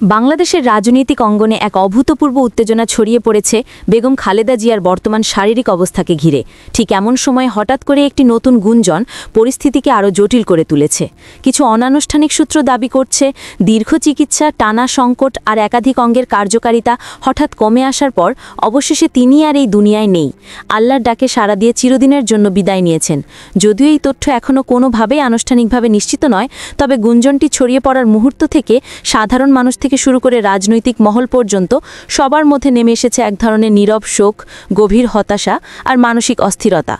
বাংলাদেশের রাজনৈতিক অঙ্গনে এক অভূতপূর্ব উত্তেজনা ছড়িয়ে পড়েছে বেগম খালেদা জিয়ার বর্তমান শারীরিক অবস্থাকে ঘিরে। ঠিক এমন সময় হঠাৎ করে একটি নতুন গুঞ্জন পরিস্থিতিকে আরও জটিল করে তুলেছে। কিছু অনানুষ্ঠানিক সূত্র দাবি করছে, দীর্ঘ চিকিৎসা, টানা সংকট আর একাধিক অঙ্গের কার্যকারিতা হঠাৎ কমে আসার পর অবশেষে তিনি আর এই দুনিয়ায় নেই। আল্লাহর ডাকে সাড়া দিয়ে চিরদিনের জন্য বিদায় নিয়েছেন। যদিও এই তথ্য এখনও কোনোভাবেই আনুষ্ঠানিকভাবে নিশ্চিত নয়, তবে গুঞ্জনটি ছড়িয়ে পড়ার মুহূর্ত থেকে সাধারণ মানুষ থেকে শুরু করে রাজনৈতিক মহল পর্যন্ত সবার মধ্যে নেমে এসেছে এক ধরনের নীরব শোক, গভীর হতাশা আর মানসিক অস্থিরতা।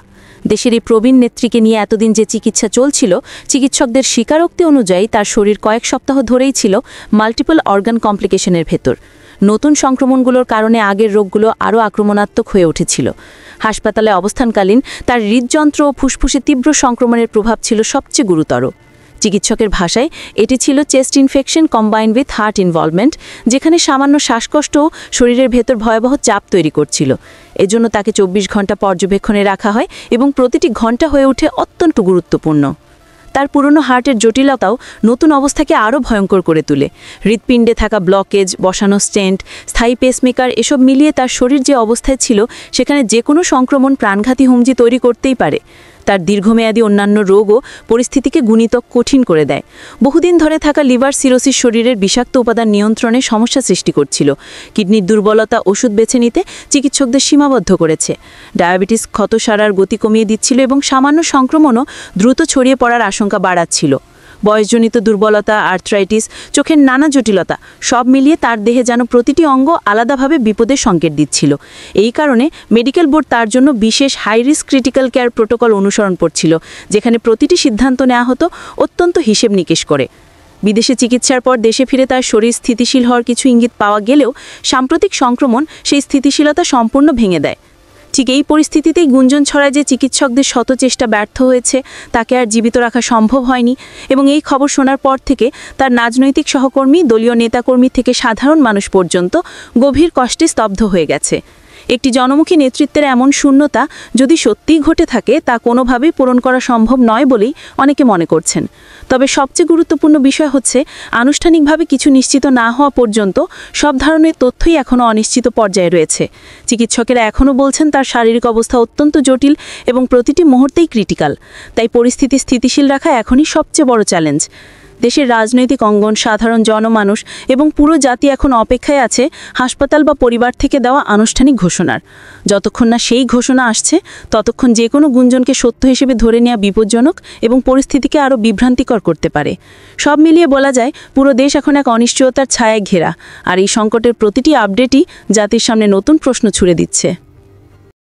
দেশের এই প্রবীণ নেত্রীকে নিয়ে এতদিন যে চিকিৎসা চলছিল, চিকিৎসকদের স্বীকারোক্তি অনুযায়ী তার শরীর কয়েক সপ্তাহ ধরেই ছিল মাল্টিপল অর্গান কমপ্লিকেশনের ভেতর। নতুন সংক্রমণগুলোর কারণে আগের রোগগুলো আরও আক্রমণাত্মক হয়ে উঠেছিল। হাসপাতালে অবস্থানকালীন তার হৃদযন্ত্র ও ফুসফুসে তীব্র সংক্রমণের প্রভাব ছিল সবচেয়ে গুরুতর। চিকিৎসকের ভাষায় এটি ছিল chest infection combined with heart involvement, যেখানে সামান্য শ্বাসকষ্টও শরীরের ভেতর ভয়াবহ চাপ তৈরি করছিল। এজন্য তাকে 24 ঘন্টা পর্যবেক্ষণে রাখা হয় এবং প্রতিটি ঘন্টা হয়ে ওঠে অত্যন্ত গুরুত্বপূর্ণ। তার পুরনো হার্টের জটিলতাও নতুন অবস্থাকে আরও ভয়ঙ্কর করে তোলে। হৃৎপিণ্ডে থাকা ব্লকেজ, বসানো স্টেন্ট, স্থায়ী পেসমেকার এসব মিলিয়ে তার শরীর যে অবস্থায় ছিল, সেখানে যে কোনো সংক্রমণ প্রাণঘাতী হুমকি তৈরি করতেই পারে। তার দীর্ঘমেয়াদী অন্যান্য রোগও পরিস্থিতিকে গুণিতক কঠিন করে দেয়। বহুদিন ধরে থাকা লিভার সিরোসিস শরীরের বিষাক্ত উপাদান নিয়ন্ত্রণে সমস্যা সৃষ্টি করছিল। কিডনির দুর্বলতা ওষুধ বেছে নিতে চিকিৎসকদের সীমাবদ্ধ করেছে। ডায়াবেটিস ক্ষত সারার গতি কমিয়ে দিচ্ছিল এবং সামান্য সংক্রমণও দ্রুত ছড়িয়ে পড়ার আশঙ্কা বাড়াচ্ছিল। বয়সজনিত দুর্বলতা, আর্থ্রাইটিস, চোখের নানা জটিলতা সব মিলিয়ে তার দেহে যেন প্রতিটি অঙ্গ আলাদাভাবে বিপদের সংকেত দিচ্ছিল। এই কারণে মেডিকেল বোর্ড তার জন্য বিশেষ high risk critical care protocol অনুসরণ করছিল, যেখানে প্রতিটি সিদ্ধান্ত নেওয়া হতো অত্যন্ত হিসেব নিকেশ করে। বিদেশে চিকিৎসার পর দেশে ফিরে তার শরীর স্থিতিশীল হওয়ার কিছু ইঙ্গিত পাওয়া গেলেও সাম্প্রতিক সংক্রমণ সেই স্থিতিশীলতা সম্পূর্ণ ভেঙে দেয়। ঠিক এই পরিস্থিতিতেই গুঞ্জন ছড়ায় যে চিকিৎসকদের শত চেষ্টা ব্যর্থ হয়েছে, তাকে আর জীবিত রাখা সম্ভব হয়নি। এবং এই খবর শোনার পর থেকে তার রাজনৈতিক সহকর্মী, দলীয় নেতাকর্মী থেকে সাধারণ মানুষ পর্যন্ত গভীর কষ্টে স্তব্ধ হয়ে গেছে। একটি জনমুখী নেতৃত্বের এমন শূন্যতা যদি সত্যিই ঘটে থাকে, তা কোনোভাবেই পূরণ করা সম্ভব নয় বলেই অনেকে মনে করছেন। তবে সবচেয়ে গুরুত্বপূর্ণ বিষয় হচ্ছে, আনুষ্ঠানিকভাবে কিছু নিশ্চিত না হওয়া পর্যন্ত সব ধরনের তথ্যই এখনও অনিশ্চিত পর্যায়ে রয়েছে। চিকিৎসকেরা এখনও বলছেন তার শারীরিক অবস্থা অত্যন্ত জটিল এবং প্রতিটি মুহূর্তেই ক্রিটিক্যাল। তাই পরিস্থিতি স্থিতিশীল রাখা এখনই সবচেয়ে বড় চ্যালেঞ্জ। দেশের রাজনৈতিক অঙ্গন, সাধারণ জনমানুষ এবং পুরো জাতি এখন অপেক্ষায় আছে হাসপাতাল বা পরিবার থেকে দেওয়া আনুষ্ঠানিক ঘোষণার। যতক্ষণ না সেই ঘোষণা আসছে, ততক্ষণ যে কোনো গুঞ্জনকে সত্য হিসেবে ধরে নেওয়া বিপজ্জনক এবং পরিস্থিতিকে আরও বিভ্রান্তিকর করতে পারে। সব মিলিয়ে বলা যায়, পুরো দেশ এখন এক অনিশ্চয়তার ছায়ায় ঘেরা, আর এই সংকটের প্রতিটি আপডেটই জাতির সামনে নতুন প্রশ্ন ছুড়ে দিচ্ছে।